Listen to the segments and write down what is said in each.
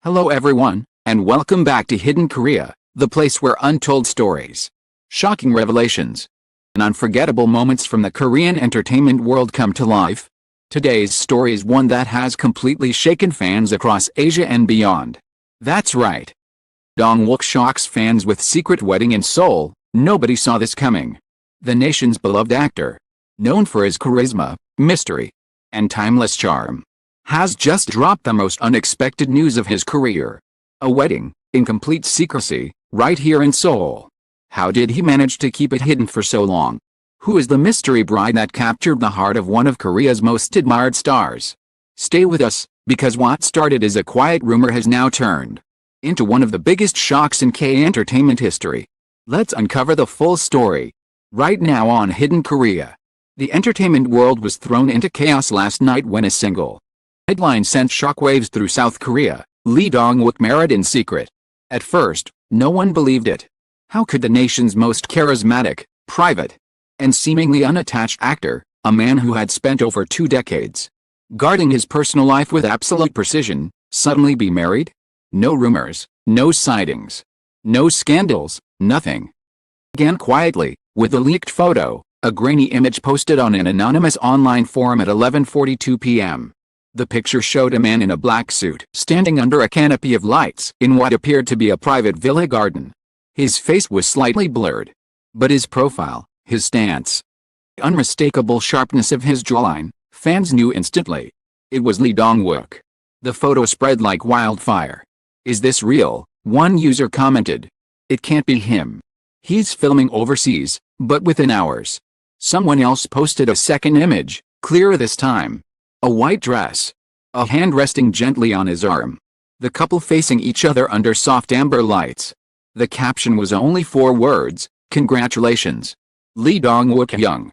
Hello everyone, and welcome back to Hidden Korea, the place where untold stories, shocking revelations, and unforgettable moments from the Korean entertainment world come to life. Today's story is one that has completely shaken fans across Asia and beyond. That's right. Dong-wook shocks fans with secret wedding in Seoul. Nobody saw this coming. The nation's beloved actor, known for his charisma, mystery, and timeless charm, has just dropped the most unexpected news of his career. A wedding, in complete secrecy, right here in Seoul. How did he manage to keep it hidden for so long? Who is the mystery bride that captured the heart of one of Korea's most admired stars? Stay with us, because what started as a quiet rumor has now turned into one of the biggest shocks in K-entertainment history. Let's uncover the full story right now on Hidden Korea. The entertainment world was thrown into chaos last night when a single headline sent shockwaves through South Korea. Lee Dong-wook married in secret. At first, no one believed it. How could the nation's most charismatic, private, and seemingly unattached actor, a man who had spent over 2 decades guarding his personal life with absolute precision, suddenly be married? No rumors, no sightings, no scandals, nothing. Began quietly, with a leaked photo, a grainy image posted on an anonymous online forum at 11:42 p.m. The picture showed a man in a black suit standing under a canopy of lights in what appeared to be a private villa garden. His face was slightly blurred, but his profile, his stance, the unmistakable sharpness of his jawline, fans knew instantly. It was Lee Dong-wook. The photo spread like wildfire. "Is this real?" one user commented. "It can't be him. He's filming overseas." But within hours, someone else posted a second image, clearer this time. A white dress. A hand resting gently on his arm. The couple facing each other under soft amber lights. The caption was only 4 words: "Congratulations, Lee Dong-wook Young."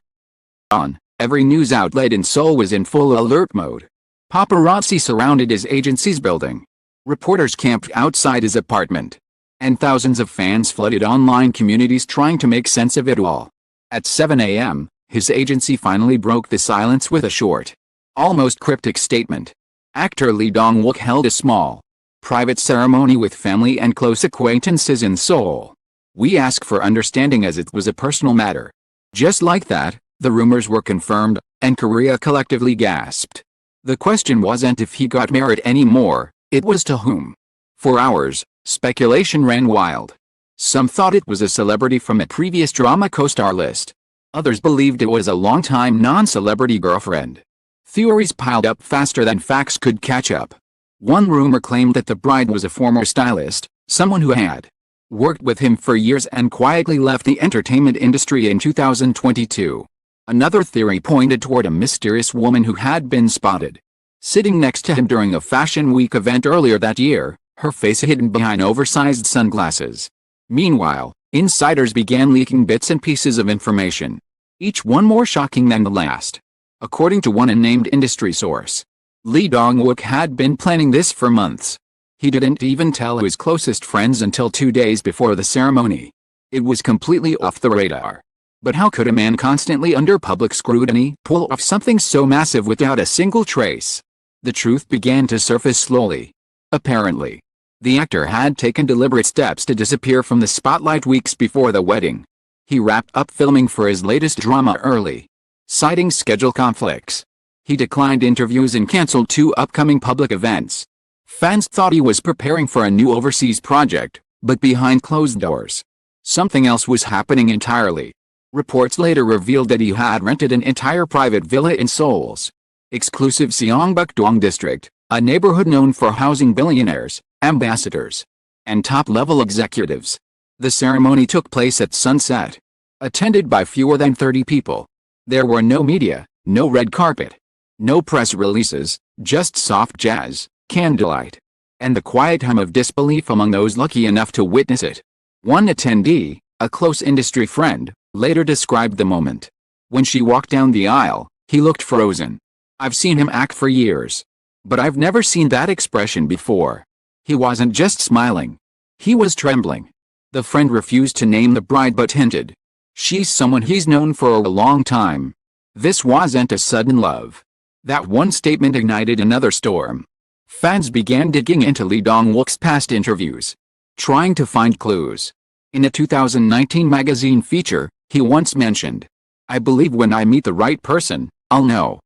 Every news outlet in Seoul was in full alert mode. Paparazzi surrounded his agency's building. Reporters camped outside his apartment. And thousands of fans flooded online communities trying to make sense of it all. At 7 a.m., his agency finally broke the silence with a short, almost cryptic statement. Actor Lee Dong-wook held a small, private ceremony with family and close acquaintances in Seoul. "We ask for understanding as it was a personal matter." Just like that, the rumors were confirmed, and Korea collectively gasped. The question wasn't if he got married anymore, it was to whom. For hours, speculation ran wild. Some thought it was a celebrity from a previous drama co-star list. Others believed it was a longtime non-celebrity girlfriend. Theories piled up faster than facts could catch up. One rumor claimed that the bride was a former stylist, someone who had worked with him for years and quietly left the entertainment industry in 2022. Another theory pointed toward a mysterious woman who had been spotted sitting next to him during a Fashion Week event earlier that year, her face hidden behind oversized sunglasses. Meanwhile, insiders began leaking bits and pieces of information, each one more shocking than the last. According to one unnamed industry source, Lee Dong-wook had been planning this for months. He didn't even tell his closest friends until 2 days before the ceremony. It was completely off the radar. But how could a man constantly under public scrutiny pull off something so massive without a single trace? The truth began to surface slowly. Apparently, the actor had taken deliberate steps to disappear from the spotlight weeks before the wedding. He wrapped up filming for his latest drama early, citing schedule conflicts. He declined interviews and canceled 2 upcoming public events. Fans thought he was preparing for a new overseas project, but behind closed doors, something else was happening entirely. Reports later revealed that he had rented an entire private villa in Seoul's exclusive Seongbuk-dong district, a neighborhood known for housing billionaires, ambassadors, and top-level executives. The ceremony took place at sunset, attended by fewer than 30 people. There were no media, no red carpet, no press releases, just soft jazz, candlelight, and the quiet hum of disbelief among those lucky enough to witness it. One attendee, a close industry friend, later described the moment. "When she walked down the aisle, he looked frozen. I've seen him act for years, but I've never seen that expression before. He wasn't just smiling. He was trembling." The friend refused to name the bride but hinted, "She's someone he's known for a long time. This wasn't a sudden love." That one statement ignited another storm. Fans began digging into Lee Dong-wook's past interviews, trying to find clues. In a 2019 magazine feature, he once mentioned, "I believe when I meet the right person, I'll know.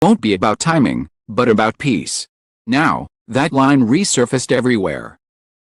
Won't be about timing, but about peace." Now, that line resurfaced everywhere.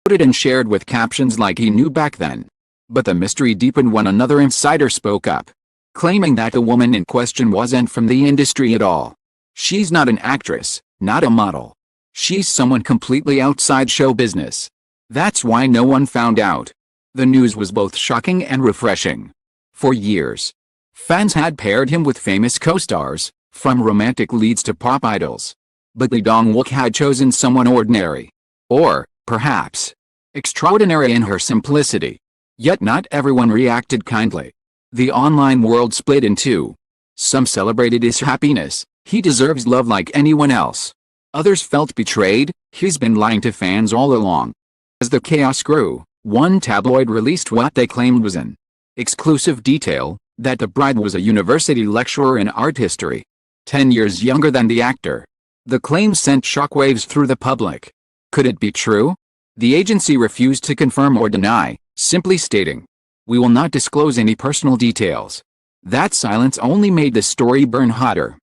Quoted and shared with captions like he knew back then. But the mystery deepened when another insider spoke up, claiming that the woman in question wasn't from the industry at all. She's not an actress, not a model. She's someone completely outside show business. That's why no one found out. The news was both shocking and refreshing. For years, fans had paired him with famous co-stars, from romantic leads to pop idols. But Lee Dong-wook had chosen someone ordinary. Or, perhaps, extraordinary in her simplicity. Yet not everyone reacted kindly. The online world split in two. Some celebrated his happiness, he deserves love like anyone else. Others felt betrayed, he's been lying to fans all along. As the chaos grew, one tabloid released what they claimed was an exclusive detail, that the bride was a university lecturer in art history, 10 years younger than the actor. The claim sent shockwaves through the public. Could it be true? The agency refused to confirm or deny, simply stating, "We will not disclose any personal details." That silence only made the story burn hotter.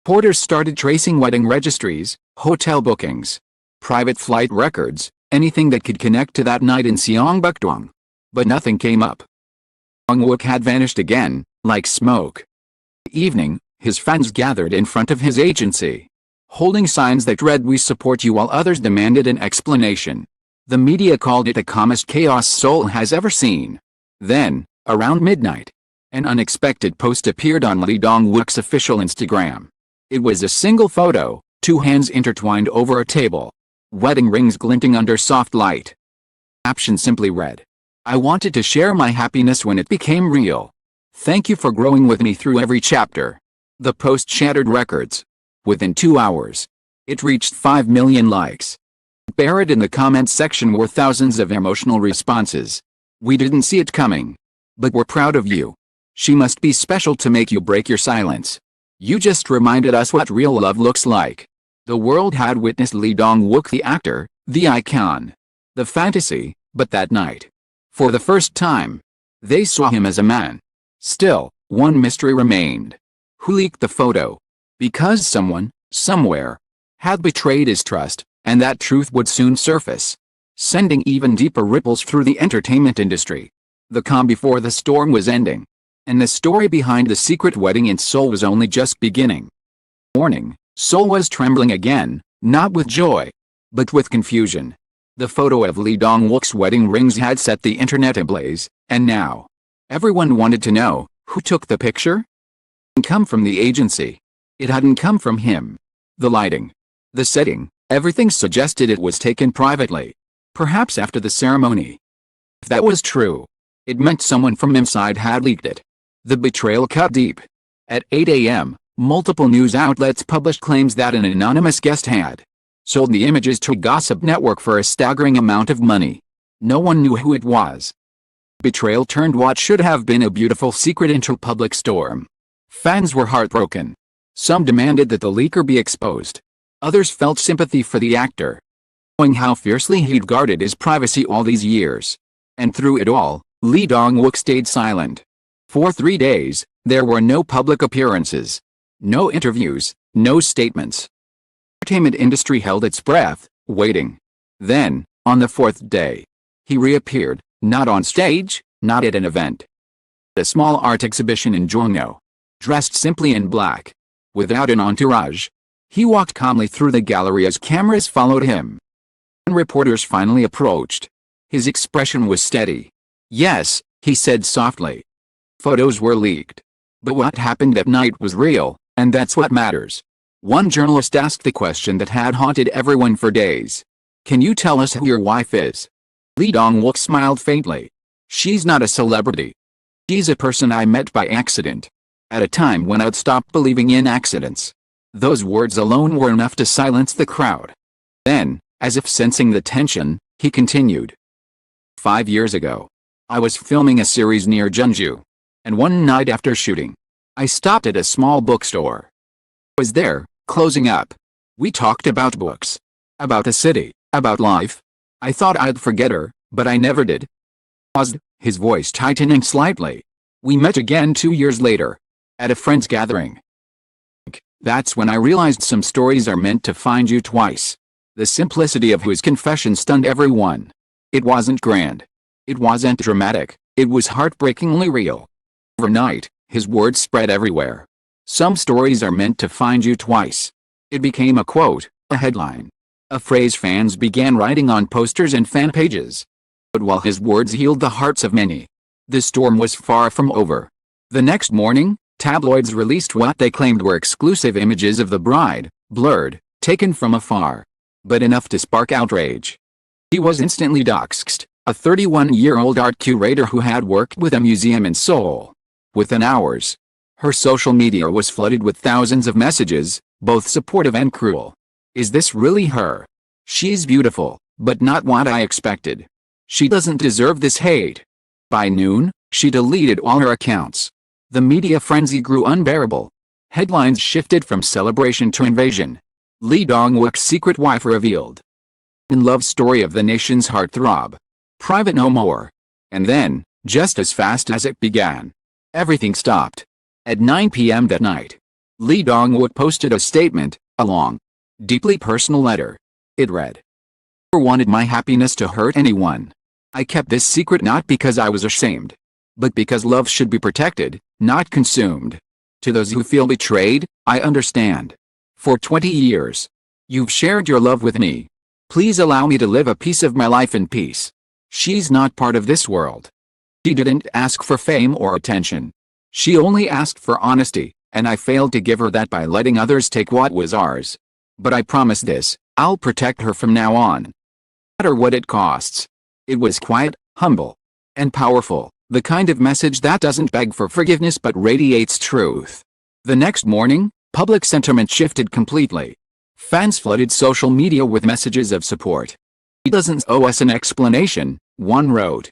Reporters started tracing wedding registries, hotel bookings, private flight records, anything that could connect to that night in Seongbukdong. But nothing came up. Dong-wook had vanished again, like smoke. That evening, his fans gathered in front of his agency, holding signs that read, "We support you," while others demanded an explanation. The media called it the calmest chaos Seoul has ever seen. Then, around midnight, an unexpected post appeared on Lee Dong-wook's official Instagram. It was a single photo, two hands intertwined over a table, wedding rings glinting under soft light. The caption simply read, "I wanted to share my happiness when it became real. Thank you for growing with me through every chapter." The post shattered records. Within 2 hours, it reached 5 million likes. Buried in the comments section were thousands of emotional responses. "We didn't see it coming. But we're proud of you. She must be special to make you break your silence. You just reminded us what real love looks like." The world had witnessed Lee Dong-wook, the actor, the icon, the fantasy, but that night, for the first time, they saw him as a man. Still, one mystery remained. Who leaked the photo? Because someone, somewhere, had betrayed his trust, and that truth would soon surface, sending even deeper ripples through the entertainment industry. The calm before the storm was ending, and the story behind the secret wedding in Seoul was only just beginning. Morning, Seoul was trembling again, not with joy, but with confusion. The photo of Lee Dong-wook's wedding rings had set the internet ablaze, and now, everyone wanted to know, who took the picture? It didn't come from the agency. It hadn't come from him. The lighting, the setting, everything suggested it was taken privately, perhaps after the ceremony. If that was true, it meant someone from inside had leaked it. The betrayal cut deep. At 8 a.m., multiple news outlets published claims that an anonymous guest had sold the images to a gossip network for a staggering amount of money. No one knew who it was. Betrayal turned what should have been a beautiful secret into a public storm. Fans were heartbroken. Some demanded that the leaker be exposed. Others felt sympathy for the actor, knowing how fiercely he'd guarded his privacy all these years. And through it all, Lee Dong-wook stayed silent. For 3 days, there were no public appearances, no interviews, no statements. The entertainment industry held its breath, waiting. Then, on the 4th day, he reappeared, not on stage, not at an event. At a small art exhibition in Jongno. Dressed simply in black, without an entourage, he walked calmly through the gallery as cameras followed him. When reporters finally approached, his expression was steady. "Yes," he said softly. Photos were leaked. But what happened that night was real, and that's what matters. One journalist asked the question that had haunted everyone for days. "Can you tell us who your wife is?" Lee Dong-wook smiled faintly. "She's not a celebrity. She's a person I met by accident. At a time when I'd stopped believing in accidents." Those words alone were enough to silence the crowd. Then, as if sensing the tension, he continued. 5 years ago, I was filming a series near Jeonju. And one night after shooting, I stopped at a small bookstore. I was there, closing up. We talked about books. About the city, about life. I thought I'd forget her, but I never did. Paused, his voice tightening slightly. We met again 2 years later. At a friend's gathering. That's when I realized some stories are meant to find you twice. The simplicity of whose confession stunned everyone. It wasn't grand. It wasn't dramatic. It was heartbreakingly real. Overnight, his words spread everywhere. Some stories are meant to find you twice. It became a quote, a headline. A phrase fans began writing on posters and fan pages. But while his words healed the hearts of many, the storm was far from over. The next morning, tabloids released what they claimed were exclusive images of the bride, blurred, taken from afar. But enough to spark outrage. He was instantly doxxed, a 31-year-old art curator who had worked with a museum in Seoul. Within hours, her social media was flooded with thousands of messages, both supportive and cruel. Is this really her? She's beautiful, but not what I expected. She doesn't deserve this hate. By noon, she deleted all her accounts. The media frenzy grew unbearable. Headlines shifted from celebration to invasion. Lee Dong-wook's secret wife revealed. In love story of the nation's heartthrob. Private no more. And then, just as fast as it began, everything stopped. At 9 p.m. that night, Lee Dong-wook posted a statement, a long, deeply personal letter. It read, "I never wanted my happiness to hurt anyone. I kept this secret not because I was ashamed, but because love should be protected, not consumed. To those who feel betrayed, I understand. For 20 years, you've shared your love with me. Please allow me to live a piece of my life in peace. She's not part of this world. She didn't ask for fame or attention. She only asked for honesty, and I failed to give her that by letting others take what was ours. But I promise this, I'll protect her from now on. No matter what it costs." It was quiet, humble, and powerful, the kind of message that doesn't beg for forgiveness but radiates truth. The next morning, public sentiment shifted completely. Fans flooded social media with messages of support. "He doesn't owe us an explanation," one wrote.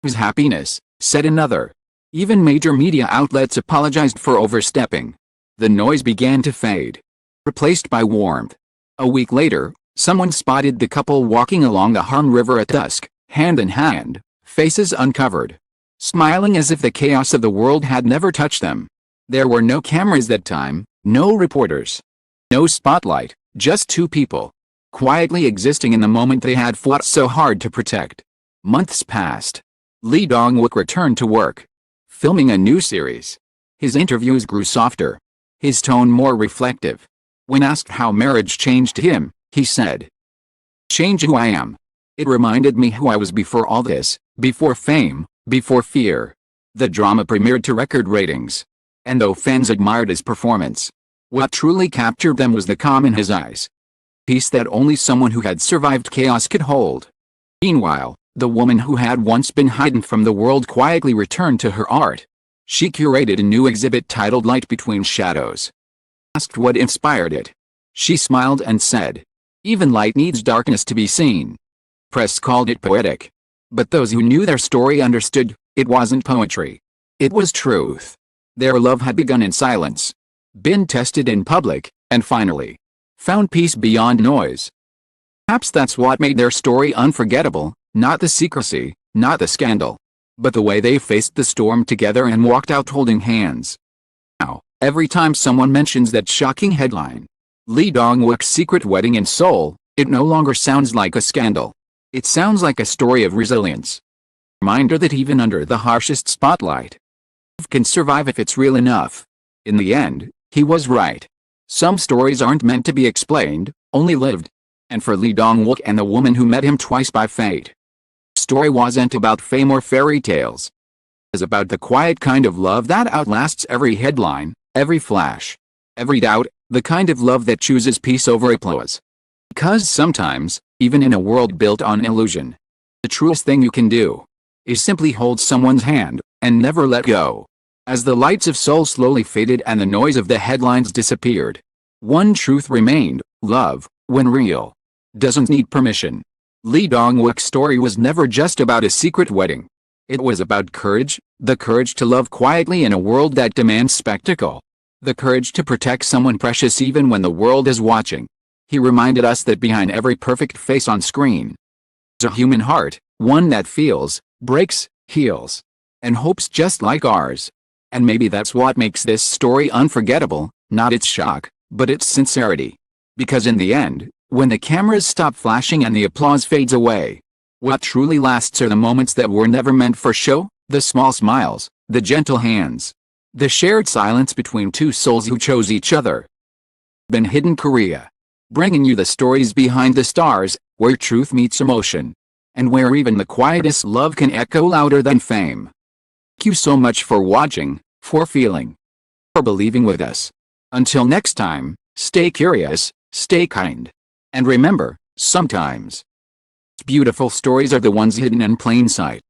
"His happiness," said another. Even major media outlets apologized for overstepping. The noise began to fade, replaced by warmth. A week later, someone spotted the couple walking along the Han River at dusk, hand in hand, faces uncovered, smiling as if the chaos of the world had never touched them. There were no cameras that time, no reporters, no spotlight, just two people, quietly existing in the moment they had fought so hard to protect. Months passed. Lee Dong-wook returned to work, filming a new series. His interviews grew softer, his tone more reflective. When asked how marriage changed him, he said, "Change who I am. It reminded me who I was before all this, before fame, before fear." The drama premiered to record ratings. And though fans admired his performance, what truly captured them was the calm in his eyes. Peace that only someone who had survived chaos could hold. Meanwhile, the woman who had once been hidden from the world quietly returned to her art. She curated a new exhibit titled Light Between Shadows. Asked what inspired it, she smiled and said, "Even light needs darkness to be seen." Press called it poetic. But those who knew their story understood, it wasn't poetry. It was truth. Their love had begun in silence, been tested in public, and finally, found peace beyond noise. Perhaps that's what made their story unforgettable, not the secrecy, not the scandal, but the way they faced the storm together and walked out holding hands. Now, every time someone mentions that shocking headline, Lee Dong-wook's secret wedding in Seoul, it no longer sounds like a scandal. It sounds like a story of resilience. Reminder that even under the harshest spotlight, love can survive if it's real enough. In the end, he was right. Some stories aren't meant to be explained, only lived. And for Lee Dong-wook and the woman who met him twice by fate, the story wasn't about fame or fairy tales. It was about the quiet kind of love that outlasts every headline, every flash, every doubt, the kind of love that chooses peace over applause. Because sometimes, even in a world built on illusion, the truest thing you can do is simply hold someone's hand and never let go. As the lights of Seoul slowly faded and the noise of the headlines disappeared, one truth remained: love, when real, doesn't need permission. Lee Dong-wook's story was never just about a secret wedding. It was about courage, the courage to love quietly in a world that demands spectacle. The courage to protect someone precious even when the world is watching. He reminded us that behind every perfect face on screen is a human heart, one that feels, breaks, heals, and hopes just like ours. And maybe that's what makes this story unforgettable, not its shock, but its sincerity. Because in the end, when the cameras stop flashing and the applause fades away, what truly lasts are the moments that were never meant for show, the small smiles, the gentle hands, the shared silence between two souls who chose each other. Been Hidden Korea, bringing you the stories behind the stars, where truth meets emotion, and where even the quietest love can echo louder than fame. Thank you so much for watching, for feeling, for believing with us. Until next time, stay curious, stay kind, and remember, sometimes beautiful stories are the ones hidden in plain sight.